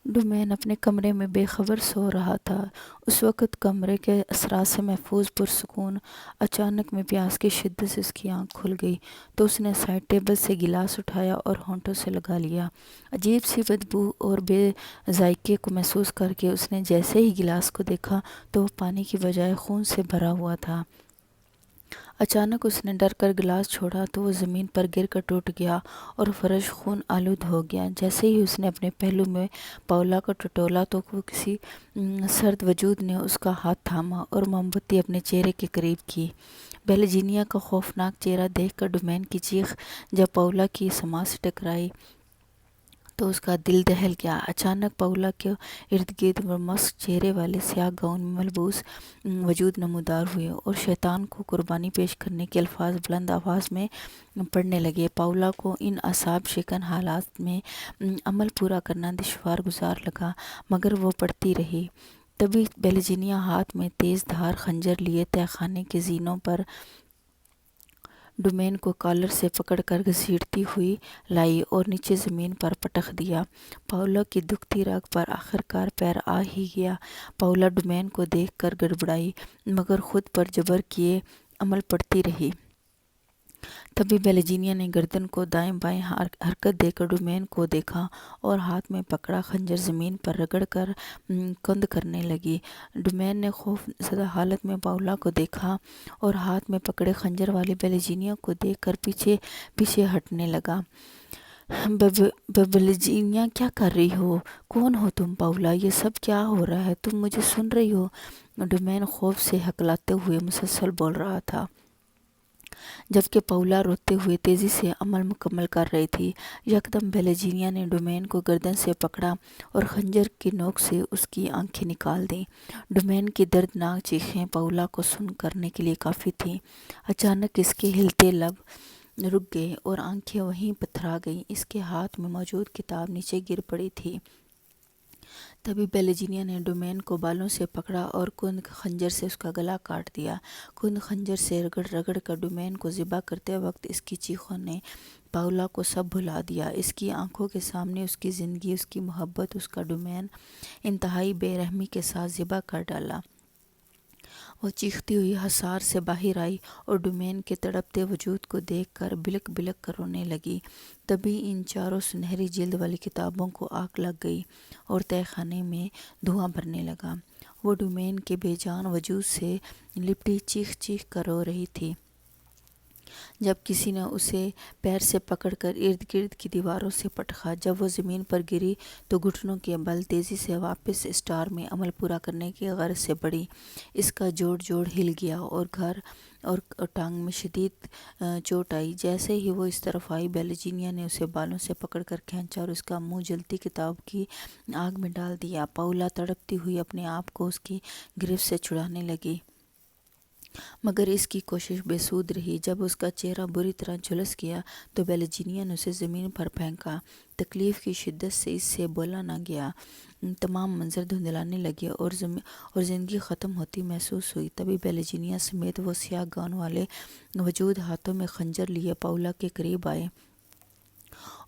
Domain اپنے کمرے میں بے خبر سو رہا تھا۔ اس وقت کمرے کے اثرات سے محفوظ پرسکون اچانک میں پیاس کی شدت سے اس کی آنکھ کھل گئی تو اس نے سائڈ ٹیبل سے گلاس اٹھایا اور ہونٹوں سے لگا لیا۔ عجیب سی بدبو اور بے ذائقے کو محسوس کر کے اس نے جیسے ہی گلاس کو دیکھا تو وہ پانی کی بجائے خون سے بھرا ہوا تھا۔ اچانک اس نے ڈر کر گلاس چھوڑا تو وہ زمین پر گر کر ٹوٹ گیا اور فرش خون آلود ہو گیا۔ جیسے ہی اس نے اپنے پہلو میں پاولا کو ٹٹولا تو وہ کسی سرد وجود نے اس کا ہاتھ تھاما اور موم بتی اپنے چہرے کے قریب کی۔ بیلجینیا کا خوفناک چہرہ دیکھ کر ڈومین کی چیخ جب پاولا کی سماعت سے ٹکرائی تو اس کا دل دہل گیا۔ اچانک پاولا کے ارد گرد مسک چہرے والے سیاہ گاؤن میں ملبوس وجود نمودار ہوئے اور شیطان کو قربانی پیش کرنے کے الفاظ بلند آواز میں پڑھنے لگے۔ پاولا کو ان اعصاب شکن حالات میں عمل پورا کرنا دشوار گزار لگا مگر وہ پڑھتی رہی۔ تبھی بیلجینیا ہاتھ میں تیز دھار خنجر لیے تہہ خانے کے زینوں پر ڈومین کو کالر سے پکڑ کر گھسیٹتی ہوئی لائی اور نیچے زمین پر پٹخ دیا۔ پاولا کی دکھتی رگ پر آخرکار پیر آ ہی گیا۔ پاولا ڈومین کو دیکھ کر گڑبڑائی مگر خود پر جبر کیے عمل پڑھتی رہی۔ تبھی بیلجینیا نے گردن کو دائیں بائیں حرکت دے کر ڈومین کو دیکھا اور ہاتھ میں پکڑا خنجر زمین پر رگڑ کر کند کرنے لگی۔ ڈومین نے خوف زدہ حالت میں پاولا کو دیکھا اور ہاتھ میں پکڑے خنجر والی بیلجینیا کو دیکھ کر پیچھے پیچھے ہٹنے لگا۔ بیلجینیا کیا کر رہی ہو؟ کون ہو تم؟ پاولا یہ سب کیا ہو رہا ہے؟ تم مجھے سن رہی ہو؟ ڈومین خوف سے ہکلاتے ہوئے مسلسل بول رہا تھا جبکہ پاولا روتے ہوئے تیزی سے عمل مکمل کر رہی تھی۔ یکدم بیلجینیا نے ڈومین کو گردن سے پکڑا اور خنجر کی نوک سے اس کی آنکھیں نکال دیں۔ ڈومین کی دردناک چیخیں پاولا کو سن کرنے کے لیے کافی تھیں۔ اچانک اس کے ہلتے لب رک گئے اور آنکھیں وہیں پتھرا گئیں۔ اس کے ہاتھ میں موجود کتاب نیچے گر پڑی تھی۔ تبھی بیلجینیا نے ڈومین کو بالوں سے پکڑا اور کند خنجر سے اس کا گلا کاٹ دیا۔ کند خنجر سے رگڑ رگڑ کر ڈومین کو ذبح کرتے وقت اس کی چیخوں نے پاولا کو سب بھلا دیا۔ اس کی آنکھوں کے سامنے اس کی زندگی، اس کی محبت، اس کا ڈومین انتہائی بے رحمی کے ساتھ ذبح کر ڈالا۔ وہ چیختی ہوئی حصار سے باہر آئی اور ڈومین کے تڑپتے وجود کو دیکھ کر بلک بلک کر رونے لگی۔ تبھی ان چاروں سنہری جلد والی کتابوں کو آگ لگ گئی اور تہہ خانے میں دھواں بھرنے لگا۔ وہ ڈومین کے بے جان وجود سے لپٹی چیخ چیخ کر رو رہی تھی جب کسی نے اسے پیر سے پکڑ کر ارد گرد کی دیواروں سے پٹخا۔ جب وہ زمین پر گری تو گھٹنوں کے بل تیزی سے واپس اسٹار میں عمل پورا کرنے کی غرض سے بڑھی۔ اس کا جوڑ ہل گیا اور گھر اور ٹانگ میں شدید چوٹ آئی۔ جیسے ہی وہ اس طرف آئی بیلجینیا نے اسے بالوں سے پکڑ کر کھینچا اور اس کا منہ جلتی کتاب کی آگ میں ڈال دیا۔ پاولا تڑپتی ہوئی اپنے آپ کو اس کی گرفت سے چھڑانے لگی مگر اس کی کوشش بے سود رہی۔ جب اس کا چہرہ بری طرح جھلس گیا تو بیلجینیا نے اسے زمین پر پھینکا۔ تکلیف کی شدت سے اس سے بولا نہ گیا۔ تمام منظر دھندلانے لگے اور زندگی ختم ہوتی محسوس ہوئی۔ تبھی بیلجینیا سمیت وہ سیاہ گاؤن والے وجود ہاتھوں میں خنجر لیے پاولا کے قریب آئے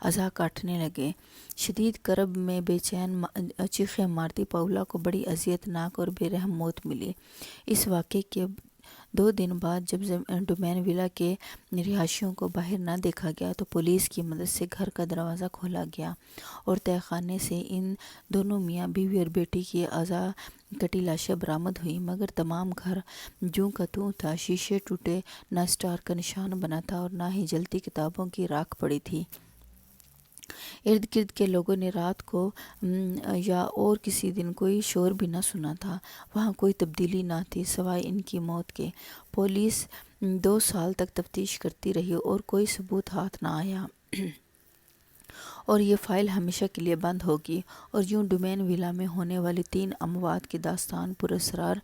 اعضاء کاٹنے لگے۔ شدید کرب میں بے چین چیخیں مارتی پاولا کو بڑی اذیت ناک اور بے رحم موت ملی۔ اس واقعے کے 2 دن بعد جب ڈومین ولا کے رہائشیوں کو باہر نہ دیکھا گیا تو پولیس کی مدد سے گھر کا دروازہ کھولا گیا اور تہہ خانے سے ان دونوں میاں بیوی اور بیٹی کی اعضاء کٹی لاشیں برآمد ہوئیں مگر تمام گھر جوں کا توں تھا۔ شیشے ٹوٹے، نہ اسٹار کا نشان بنا تھا اور نہ ہی جلتی کتابوں کی راکھ پڑی تھی۔ ارد گرد کے لوگوں نے رات کو یا اور کسی دن کوئی شور بھی نہ سنا تھا۔ وہاں کوئی تبدیلی نہ تھی سوائے ان کی موت کے۔ پولیس 2 سال تک تفتیش کرتی رہی اور کوئی ثبوت ہاتھ نہ آیا اور یہ فائل ہمیشہ کے لیے بند ہوگی اور یوں ڈومین ولا میں ہونے والی 3 اموات کی داستان پراسرار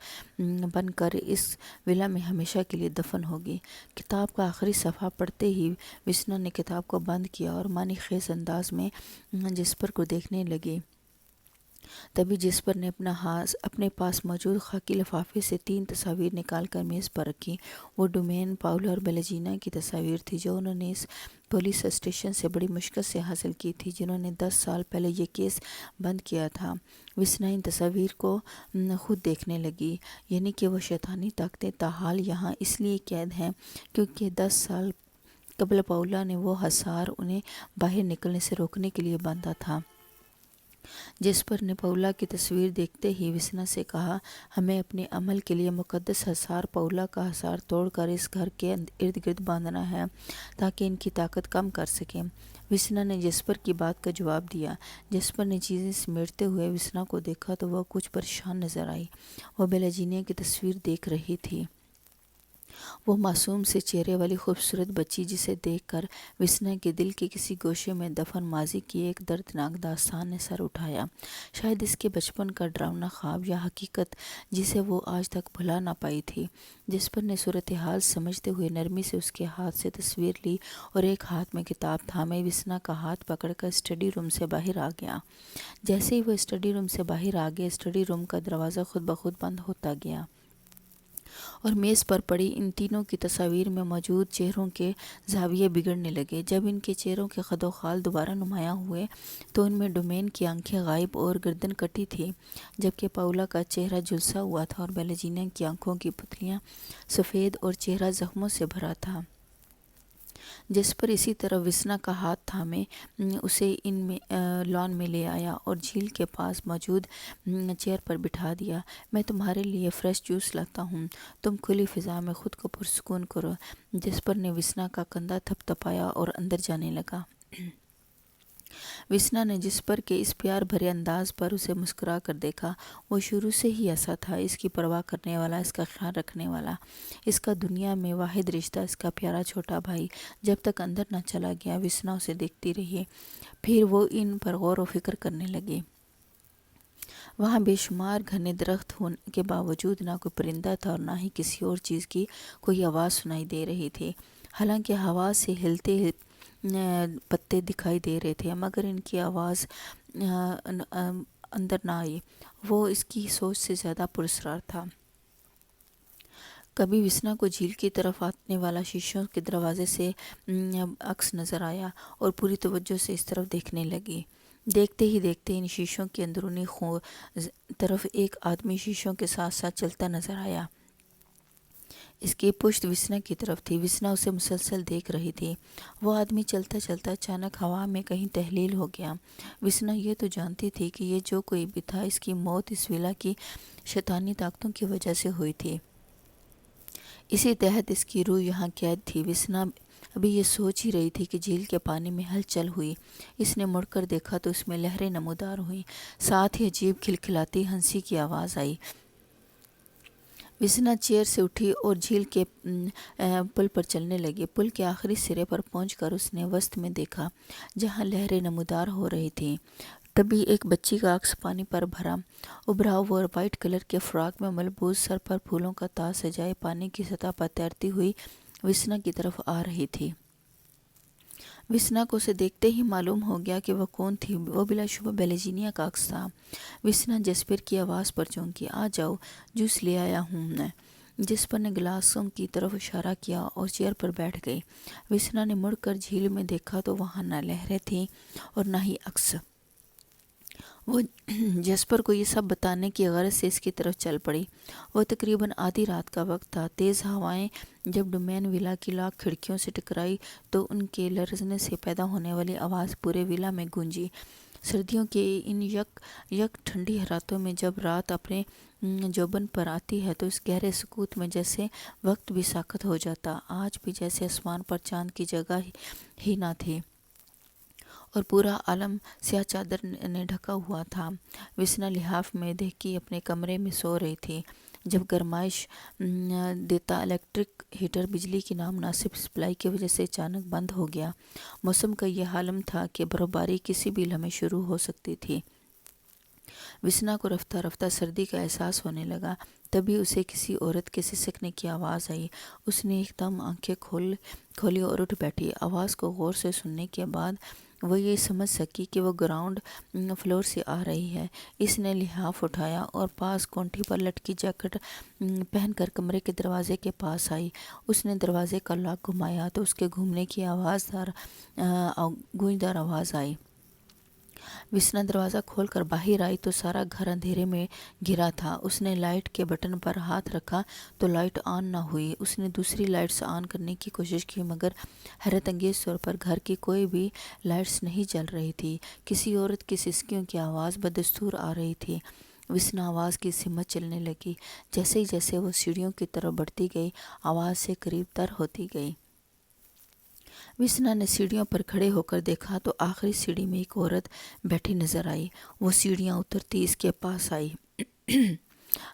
بن کر اس ولا میں ہمیشہ کے لیے دفن ہوگی۔ کتاب کا آخری صفحہ پڑھتے ہی وسنا نے کتاب کو بند کیا اور معنی خیز انداز میں جسپر کو دیکھنے لگی۔ تبھی جسپر نے اپنے پاس موجود خاکی لفافے سے 3 تصاویر نکال کر میز پر رکھی۔ وہ ڈومین، پاولا اور بیلیجینا کی تصاویر تھی جو انہوں نے اس پولیس اسٹیشن سے بڑی مشکل سے حاصل کی تھی، جنہوں نے 10 سال پہلے یہ کیس بند کیا تھا۔ وسنا ان تصاویر کو خود دیکھنے لگی، یعنی کہ وہ شیطانی طاقتیں تاحال یہاں اس لیے قید ہیں کیونکہ 10 سال قبل پاولا نے وہ حصار انہیں باہر نکلنے سے روکنے کے لیے باندھا تھا۔ جسپر نے پاولا کی تصویر دیکھتے ہی وسنا سے کہا، ہمیں اپنے عمل کے لیے مقدس حصار پاولا کا حصار توڑ کر اس گھر کے ارد گرد باندھنا ہے تاکہ ان کی طاقت کم کر سکیں۔ وسنا نے جسپر کی بات کا جواب دیا۔ جسپر نے چیزیں سمیٹتے ہوئے وسنا کو دیکھا تو وہ کچھ پریشان نظر آئی۔ وہ بیلیجینا کی تصویر دیکھ رہی تھی، وہ معصوم سے چہرے والی خوبصورت بچی جسے دیکھ کر وسنا کے دل کے کسی گوشے میں دفن ماضی کی ایک دردناک داستان نے سر اٹھایا، شاید اس کے بچپن کا ڈراؤنا خواب یا حقیقت جسے وہ آج تک بھلا نہ پائی تھی۔ جسپر نے صورتحال سمجھتے ہوئے نرمی سے اس کے ہاتھ سے تصویر لی اور ایک ہاتھ میں کتاب تھامے وسنا کا ہاتھ پکڑ کر اسٹڈی روم سے باہر آ گیا۔ جیسے ہی وہ اسٹڈی روم سے باہر آ گئے، اسٹڈی روم کا دروازہ خود بخود بند ہوتا گیا اور میز پر پڑی ان تینوں کی تصاویر میں موجود چہروں کے زاویے بگڑنے لگے۔ جب ان کے چہروں کے خد و خال دوبارہ نمایاں ہوئے تو ان میں ڈومین کی آنکھیں غائب اور گردن کٹی تھی، جبکہ پاولا کا چہرہ جھلسا ہوا تھا اور بیلیجینا کی آنکھوں کی پتلیاں سفید اور چہرہ زخموں سے بھرا تھا۔ جسپر اسی طرح وسنا کا ہاتھ تھامے اسے لان میں لے آیا اور جھیل کے پاس موجود چیئر پر بٹھا دیا۔ میں تمہارے لیے فریش جوس لاتا ہوں، تم کھلی فضا میں خود کو پرسکون کرو۔ جسپر نے وسنا کا کندھا تھپ تھپایا اور اندر جانے لگا۔ وسنا نے جسپر کے اس پیار بھرے انداز پر اسے مسکرا کر دیکھا۔ وہ شروع سے ہی ایسا تھا، اس کی پرواہ کرنے والا، اس کا خیال رکھنے والا، اس کا دنیا میں واحد رشتہ، اس کا پیارا چھوٹا بھائی۔ جب تک اندر نہ چلا گیا وسنا اسے دیکھتی رہی، پھر وہ ان پر غور و فکر کرنے لگی۔ وہاں بے شمار گھنے درخت ہونے کے باوجود نہ کوئی پرندہ تھا اور نہ ہی کسی اور چیز کی کوئی آواز سنائی دے رہی تھی، حالانکہ ہوا سے ہلتے پتے دکھائی دے رہے تھے، مگر ان کی آواز اندر نہ آئی۔ وہ اس کی سوچ سے زیادہ پراسرار تھا۔ کبھی وسنا کو جھیل کی طرف آنے والا شیشوں کے دروازے سے عکس نظر آیا اور پوری توجہ سے اس طرف دیکھنے لگی۔ دیکھتے ہی دیکھتے ان شیشوں کی اندرونی طرف ایک آدمی شیشوں کے ساتھ ساتھ چلتا نظر آیا۔ اس کی پشت وسنا کی طرف تھی، وسنا اسے مسلسل دیکھ رہی تھی۔ وہ آدمی چلتا چلتا اچانک ہوا میں کہیں تحلیل ہو گیا۔ وسنا یہ تو جانتی تھی کہ یہ جو کوئی بھی تھا، اس کی موت اس ویلا کی شیطانی طاقتوں کی وجہ سے ہوئی تھی۔ اسی تحت اس کی روح یہاں قید تھی۔ وسنا ابھی یہ سوچ ہی رہی تھی کہ جھیل کے پانی میں ہلچل ہوئی۔ اس نے مڑ کر دیکھا تو اس میں لہریں نمودار ہوئیں، ساتھ ہی عجیب کھلکھلاتی ہنسی کی آواز آئی۔ وسنا چیئر سے اٹھی اور جھیل کے پل پر چلنے لگی۔ پل کے آخری سرے پر پہنچ کر اس نے وسط میں دیکھا جہاں لہریں نمودار ہو رہی تھیں۔ تبھی ایک بچی کا عکس پانی پر بھرا ابھرا ہوا اور وائٹ کلر کے فراک میں ملبوس، سر پر پھولوں کا تاج سجائے، پانی کی سطح پر تیرتی ہوئی وسنا کی طرف آ رہی تھی۔ وسنا کو اسے دیکھتے ہی معلوم ہو گیا کہ وہ کون تھی۔ وہ بلا شبہ بیلیجینا کا عکس تھا۔ وسنا جسپر کی آواز پر چونکی۔ آ جاؤ، جوس لے آیا ہوں میں۔ جسپر نے گلاسوں کی طرف اشارہ کیا اور چیئر پر بیٹھ گئی۔ وسنا نے مڑ کر جھیل میں دیکھا تو وہاں نہ لہریں تھیں اور نہ ہی عکس۔ وہ جسپر کو یہ سب بتانے کی غرض سے اس کی طرف چل پڑی۔ وہ تقریباً آدھی رات کا وقت تھا۔ تیز ہوائیں جب ڈومین ویلا کی لاکھ کھڑکیوں سے ٹکرائی تو ان کے لرزنے سے پیدا ہونے والی آواز پورے ویلا میں گونجی۔ سردیوں کے ان یک ٹھنڈی راتوں میں جب رات اپنے جوبن پر آتی ہے تو اس گہرے سکوت میں جیسے وقت بھی ساکت ہو جاتا، آج بھی جیسے آسمان پر چاند کی جگہ ہی نہ تھی اور پورا عالم سیاہ چادر نے ڈھکا ہوا تھا۔ وسنا لحاف میں دہکی اپنے کمرے میں سو رہی تھی جب گرمائش دیتا الیکٹرک ہیٹر بجلی کی نامناسب سپلائی کی وجہ سے اچانک بند ہو گیا۔ موسم کا یہ عالم تھا کہ برفباری کسی بھی لمحے شروع ہو سکتی تھی۔ وسنا کو رفتہ رفتہ سردی کا احساس ہونے لگا۔ تبھی اسے کسی عورت کے سسکنے کی آواز آئی۔ اس نے ایک دم آنکھیں کھولی اور اٹھ بیٹھی۔ آواز کو غور سے سننے کے بعد وہ یہ سمجھ سکی کہ وہ گراؤنڈ فلور سے آ رہی ہے۔ اس نے لحاف اٹھایا اور پاس کونٹھی پر لٹکی جیکٹ پہن کر کمرے کے دروازے کے پاس آئی۔ اس نے دروازے کا لاک گھمایا تو اس کے گھومنے کی گونجدار آواز آئی۔ وسنا دروازہ کھول کر باہر آئی تو سارا گھر اندھیرے میں گھرا تھا۔ اس نے لائٹ کے بٹن پر ہاتھ رکھا تو لائٹ آن نہ ہوئی۔ اس نے دوسری لائٹس آن کرنے کی کوشش کی مگر حیرت انگیز طور پر گھر کی کوئی بھی لائٹس نہیں جل رہی تھی۔ کسی عورت کی سسکیوں کی آواز بدستور آ رہی تھی۔ وسنا آواز کی سمت چلنے لگی۔ جیسے ہی جیسے وہ سیڑھیوں کی طرف بڑھتی گئی آواز سے قریب تر ہوتی گئی۔ وسنا نے سیڑھیوں پر کھڑے ہو کر دیکھا تو آخری سیڑھی میں ایک عورت بیٹھی نظر آئی۔ وہ سیڑھیاں اترتی اس کے پاس آئی۔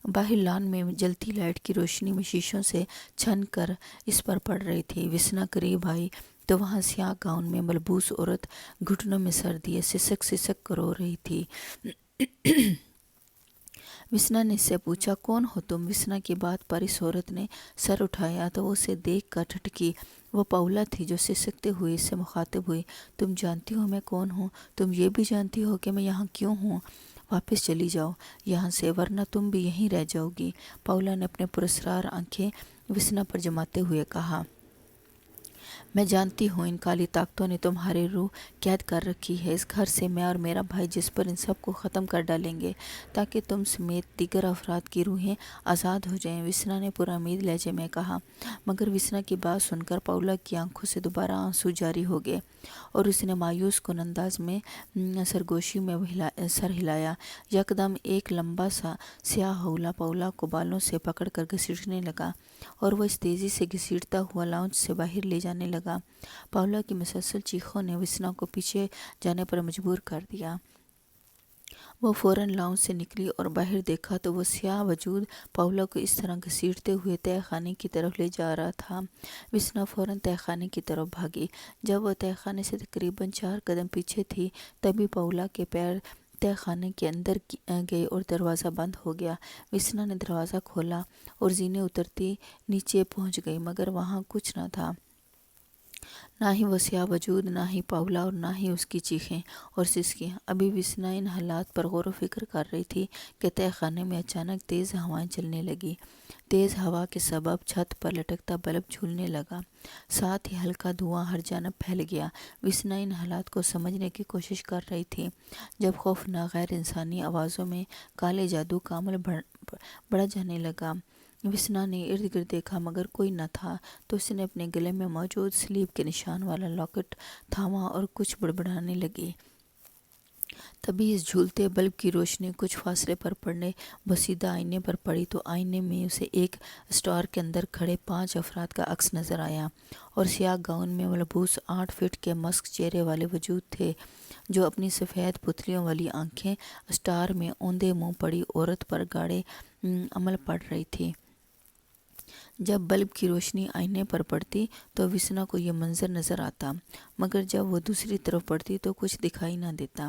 باہر لان میں جلتی لائٹ کی روشنی میں شیشوں سے چھن کر اس پر پڑ رہی تھی۔ وسنا قریب آئی تو وہاں سیاہ گاؤن میں ملبوس عورت گھٹنوں میں سر دیے سسک سسک رو رہی تھی۔ وسنا نے اس سے پوچھا، کون ہو تم؟ وسنا کی بات پر اس عورت نے سر اٹھایا تو وہ اسے دیکھ کر ٹھٹکی۔ وہ پاولا تھی جو سسکتے ہوئے اس سے مخاطب ہوئی۔ تم جانتی ہو میں کون ہوں؟ تم یہ بھی جانتی ہو کہ میں یہاں کیوں ہوں؟ واپس چلی جاؤ یہاں سے ورنہ تم بھی یہیں رہ جاؤ گی۔ پاولا نے اپنے پراسرار آنکھیں وسنا پر جماتے ہوئے کہا، میں جانتی ہوں ان کالی طاقتوں نے تمہاری روح قید کر رکھی ہے۔ اس گھر سے میں اور میرا بھائی جس پر ان سب کو ختم کر ڈالیں گے تاکہ تم سمیت دیگر افراد کی روحیں آزاد ہو جائیں، وسنا نے پرامید لہجے میں کہا۔ مگر وسنا کی بات سن کر پاولا کی آنکھوں سے دوبارہ آنسو جاری ہو گئے اور اس نے مایوس کن انداز میں سرگوشی میں سر ہلایا۔ یکدم ایک لمبا سا سیاہ حولا پاولا کو بالوں سے پکڑ کر گھسیٹنے لگا اور وہ اس تیزی سے گھسیٹتا ہوا لاؤنج سے باہر لے جانے لگا۔ پاولا کی مسلسل چیخوں نے وسنا کو پیچھے جانے پر مجبور کر دیا۔ وہ فوراً لاؤنج سے نکلی اور باہر دیکھا تو وہ سیاہ وجود پاولا کو اس طرح گھسیٹتے ہوئے تہہ خانے کی طرف لے جا رہا تھا۔ وسنا فوراً تہہ خانے کی طرف بھاگی۔ جب وہ تہہ خانے سے تقریباً 4 قدم پیچھے تھی تبھی پاولا کے پیر تہہ خانے کے اندر گئے اور دروازہ بند ہو گیا۔ وسنا نے دروازہ کھولا اور زینے اترتی نیچے پہنچ گئی مگر وہاں کچھ نہ تھا، نہ ہی وہ سیاہ وجود، نہ ہی پاولا اور نہ ہی اس کی چیخیں اور سسکیاں۔ ابھی وسنا ان حالات پر غور و فکر کر رہی تھی کہ تہہ خانے میں اچانک تیز ہوائیں چلنے لگیں۔ تیز ہوا کے سبب چھت پر لٹکتا بلب جھولنے لگا، ساتھ ہی ہلکا دھواں ہر جانب پھیل گیا۔ وسنا ان حالات کو سمجھنے کی کوشش کر رہی تھی جب خوفناک غیر انسانی آوازوں میں کالے جادو کا عمل بڑھا جانے لگا۔ وسنا نے ارد گرد دیکھا مگر کوئی نہ تھا تو اس نے اپنے گلے میں موجود سلیب کے نشان والا لاکٹ تھاما اور کچھ بڑبڑانے لگی۔ تبھی اس جھولتے بلب کی روشنی کچھ فاصلے پر پڑنے بوسیدہ آئینے پر پڑی تو آئینے میں اسے ایک اسٹور کے اندر کھڑے 5 افراد کا عکس نظر آیا اور سیاہ گاؤن میں ملبوس 8 فٹ کے مسک چہرے والے وجود تھے جو اپنی سفید پتلیوں والی آنکھیں اسٹار میں اوندے منہ پڑی عورت پر گاڑے عمل پڑ رہی تھی۔ جب بلب کی روشنی آئینے پر پڑتی تو وسنا کو یہ منظر نظر آتا مگر جب وہ دوسری طرف پڑتی تو کچھ دکھائی نہ دیتا۔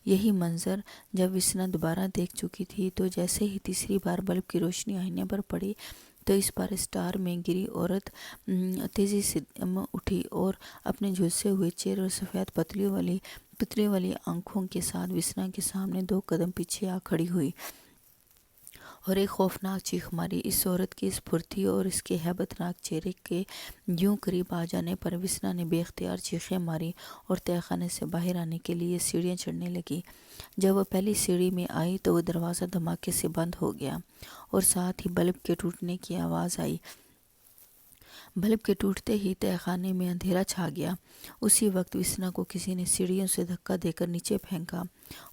یہی منظر جب وسنا دوبارہ دیکھ چکی تھی تو جیسے ہی تیسری بار بلب کی روشنی آئینے پر پڑی تو اس بار اسٹار میں گری عورت تیزی سے اٹھی اور اپنے جھلسے ہوئے چہرے اور سفید پتلیوں والی آنکھوں کے ساتھ وسنا کے سامنے 2 قدم پیچھے آ کھڑی ہوئی اور ایک خوفناک چیخ ماری۔ اس عورت کی اس پھرتی اور اس کے ہیبت ناک چہرے کے یوں قریب آ جانے پر وسنا نے بے اختیار چیخیں ماری اور تہہ خانے سے باہر آنے کے لیے سیڑھیاں چڑھنے لگی۔ جب وہ پہلی سیڑھی میں آئی تو وہ دروازہ دھماکے سے بند ہو گیا اور ساتھ ہی بلب کے ٹوٹنے کی آواز آئی۔ بلب کے ٹوٹتے ہی تہہ خانے میں اندھیرا چھا گیا۔ اسی وقت وسنا کو کسی نے سیڑھیوں سے دھکا دے کر نیچے پھینکا۔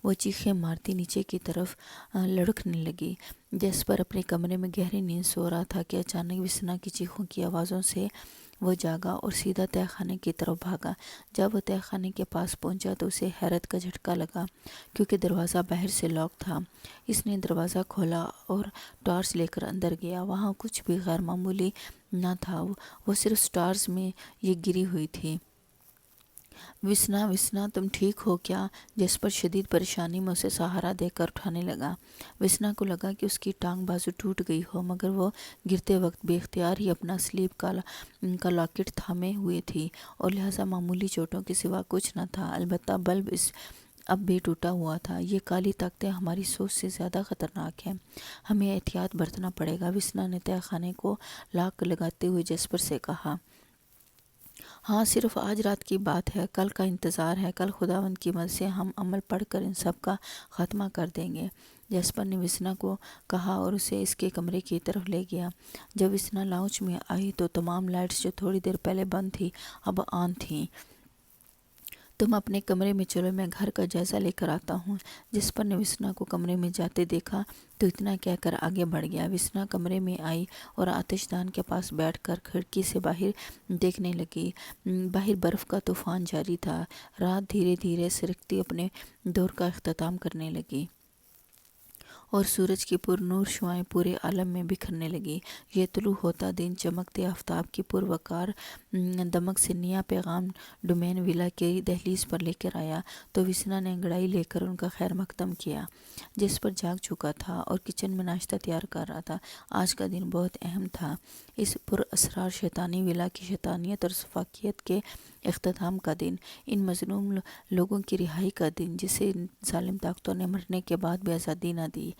وہ چیخیں مارتی نیچے کی طرف لڑھکنے لگی۔ جس پر اپنے کمرے میں گہری نیند سو رہا تھا کہ اچانک وسنا کی چیخوں کی آوازوں سے وہ جاگا اور سیدھا تہہ خانے کی طرف بھاگا۔ جب وہ تہہ خانے کے پاس پہنچا تو اسے حیرت کا جھٹکا لگا کیونکہ دروازہ باہر سے لاک تھا۔ اس نے دروازہ کھولا اور ٹارچ لے کر اندر گیا۔ وہاں کچھ بھی غیر معمولی نہ تھا، وہ صرف سٹارز میں یہ گری ہوئی تھی۔ وسنا وسنا تم ٹھیک ہو کیا؟ جیسپر شدید پریشانی میں اسے سہارا دے کر اٹھانے لگا۔ وسنا کو لگا کہ اس کی ٹانگ بازو ٹوٹ گئی ہو، مگر وہ گرتے وقت بے اختیار ہی اپنا سلیپ کا لاکٹ تھامے ہوئے تھی اور لہٰذا معمولی چوٹوں کے سوا کچھ نہ تھا۔ البتہ بلب اب بھی ٹوٹا ہوا تھا۔ یہ کالی طاقتیں ہماری سوچ سے زیادہ خطرناک ہیں، ہمیں احتیاط برتنا پڑے گا۔ وسنا نے تہہ خانے کو لاک لگاتے ہوئے جیسپر سے کہا۔ ہاں، صرف آج رات کی بات ہے، کل کا انتظار ہے۔ کل خداوند کی مدد سے ہم عمل پڑھ کر ان سب کا خاتمہ کر دیں گے۔ جیسپر نے وسنا کو کہا اور اسے اس کے کمرے کی طرف لے گیا۔ جب وسنا لاؤنج میں آئی تو تمام لائٹس جو تھوڑی دیر پہلے بند تھیں اب آن تھیں۔ تم اپنے کمرے میں چلو، میں گھر کا جائزہ لے کر آتا ہوں۔ جیسپر نے وسنا کو کمرے میں جاتے دیکھا تو اتنا کہہ کر آگے بڑھ گیا۔ وسنا کمرے میں آئی اور آتش دان کے پاس بیٹھ کر کھڑکی سے باہر دیکھنے لگی۔ باہر برف کا طوفان جاری تھا۔ رات دھیرے دھیرے سرکتی اپنے دور کا اختتام کرنے لگی اور سورج کی پر نور شعاعیں پورے عالم میں بکھرنے لگی۔ یہ طلوع ہوتا دن چمکتے آفتاب کی پروقار دمک سے نیا پیغام ڈومین ولا کی دہلیز پر لے کر آیا تو وسنا نے انگڑائی لے کر ان کا خیر مقدم کیا۔ جس پر جاگ چکا تھا اور کچن میں ناشتہ تیار کر رہا تھا۔ آج کا دن بہت اہم تھا، اس پر اسرار شیطانی ولا کی شیطانیت اور سفاکیت کے اختتام کا دن، ان مظلوم لوگوں کی رہائی کا دن جسے ظالم طاقتوں نے مرنے کے بعد بھی آزادی نہ دی،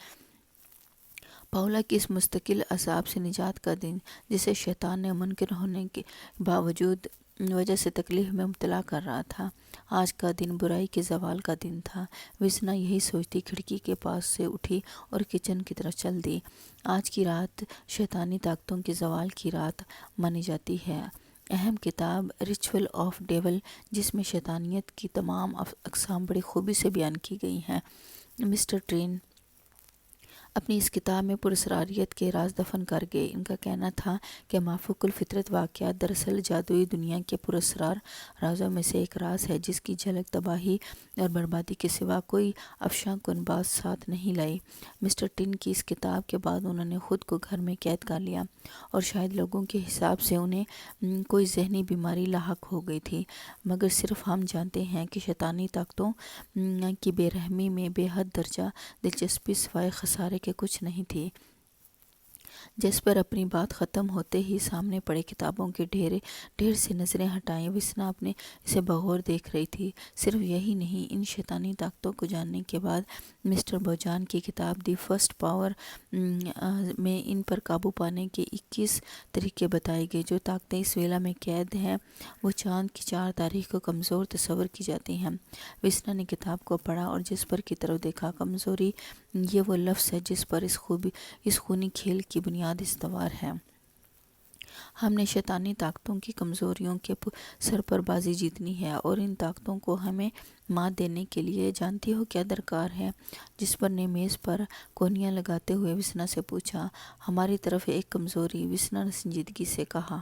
پاولا کی اس مستقل عذاب سے نجات کا دن جسے شیطان نے منکر ہونے کے باوجود وجہ سے تکلیف میں مبتلا کر رہا تھا۔ آج کا دن برائی کے زوال کا دن تھا۔ وسنا یہی سوچتی کھڑکی کے پاس سے اٹھی اور کچن کی طرف چل دی۔ آج کی رات شیطانی طاقتوں کے زوال کی رات مانی جاتی ہے۔ اہم کتاب ریچول آف ڈیول، جس میں شیطانیت کی تمام اقسام بڑی خوبی سے بیان کی گئی ہیں۔ مسٹر ٹرین اپنی اس کتاب میں پراسراریت کے راز دفن کر گئے۔ ان کا کہنا تھا کہ مافوق الفطرت واقعات دراصل جادوئی دنیا کے پراسرار رازوں میں سے ایک راز ہے جس کی جھلک تباہی اور بربادی کے سوا کوئی افشاں کن بات ساتھ نہیں لائی۔ مسٹر ٹن کی اس کتاب کے بعد انہوں نے خود کو گھر میں قید کر لیا اور شاید لوگوں کے حساب سے انہیں کوئی ذہنی بیماری لاحق ہو گئی تھی، مگر صرف ہم جانتے ہیں کہ شیطانی طاقتوں کی بے رحمی میں بے حد درجہ دلچسپی سوائے خسارے کے کچھ نہیں تھی۔ جس پر اپنی بات ختم ہوتے ہی سامنے پڑے کتابوں کے ڈھیر سے نظریں ہٹائیں۔ وسنا اپنے اسے بغور دیکھ رہی تھی۔ صرف یہی نہیں، ان شیطانی طاقتوں کو جاننے کے بعد مسٹر بوجان کی کتاب دی فرسٹ پاور میں ان پر قابو پانے کے 21 طریقے بتائے گئے۔ جو طاقتیں اس ویلا میں قید ہیں وہ چاند کی 4 تاریخ کو کمزور تصور کی جاتی ہیں۔ وسنا نے کتاب کو پڑھا اور جس پر کی طرف دیکھا۔ کمزوری، یہ وہ لفظ ہے جس پر اس خونی کھیل کی بنیاد استوار ہے۔ ہم نے شیطانی طاقتوں کی کمزوریوں کے سر پر بازی جیتنی ہے اور ان طاقتوں کو ہمیں مات دینے کے لیے جانتی ہو کیا درکار ہے؟ جس پر نے میز پر کونیاں لگاتے ہوئے وسنا سے پوچھا۔ ہماری طرف ایک کمزوری، وسنا نے سنجیدگی سے کہا۔